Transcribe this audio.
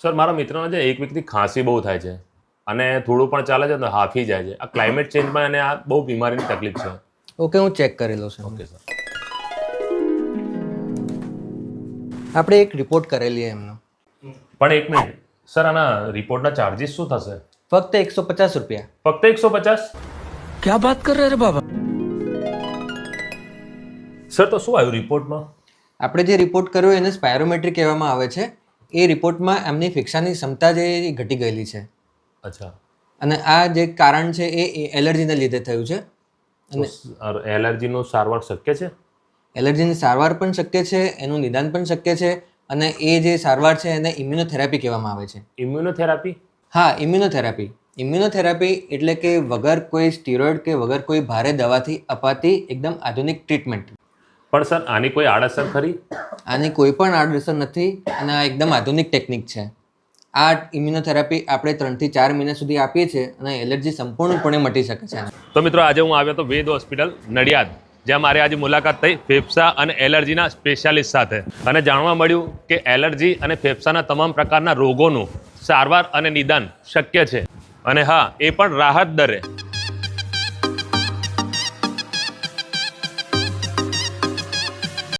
Sir મારા મિત્રને છે એક વીકથી ખાંસી બહુ થાય છે અને થોડું પણ ચાલે છે તો હાંફી જાય છે. આ ક્લાઇમેટ ચેન્જમાં અને આ બહુ બીમારીની તકલીફ છે. ઓકે, હું ચેક કરેલો છે. Okay sir. આપણે એક રિપોર્ટ કરેલી એમનો. પણ એક મિનિટ સર, આના રિપોર્ટના ચાર્જીસ શું થશે? ફક્ત 150 રૂપિયા. ફક્ત 150? क्या बात कर रहे हैं बाबा? સર તો શું આવ્યું રિપોર્ટમાં? આપણે જે રિપોર્ટ કર્યો એને સ્પાયરોમેટ્રી કહેવામાં આવે છે. એ રિપોર્ટમાં એમની ફેફસાની ક્ષમતા જે ઘટી ગયેલી છે. અચ્છા. અને આ જે કારણ છે એ એલર્જીને લીધે થયું છે. અને એલર્જીનું સારવાર શક્ય છે? એલર્જીની સારવાર પણ શક્ય છે, એનું નિદાન પણ શક્ય છે. અને એ જે સારવાર છે એને ઇમ્યુનોથેરાપી કહેવામાં આવે છે. ઇમ્યુનોથેરાપી? હા, ઇમ્યુનોથેરાપી. ઇમ્યુનોથેરાપી એટલે કે વગર કોઈ સ્ટીરોઇડ કે વગર કોઈ ભારે દવાથી અપાતી એકદમ આધુનિક ટ્રીટમેન્ટ. પણ સર આની કોઈ આડઅસર ખરી? આની કોઈ પણ આડઅસર નથી અને આ એકદમ આધુનિક ટેકનિક છે. આ ઇમ્યુનોથેરાપી આપણે 3 થી 4 મહિના સુધી આપીએ છીએ અને એલર્જી સંપૂર્ણપણે મટી શકે છે. તો મિત્રો આજે હું આવ્યો તો વેદ હોસ્પિટલ નડિયાદ, જ્યાં મારી આજે મુલાકાત થઈ ફેફસા અને એલર્જીના સ્પેશિયાલિસ્ટ સાથે, અને જાણવા મળ્યું કે એલર્જી અને ફેફસાના તમામ પ્રકારના રોગોનું સારવાર અને નિદાન શક્ય છે, અને હા, એ પણ રાહત દરે.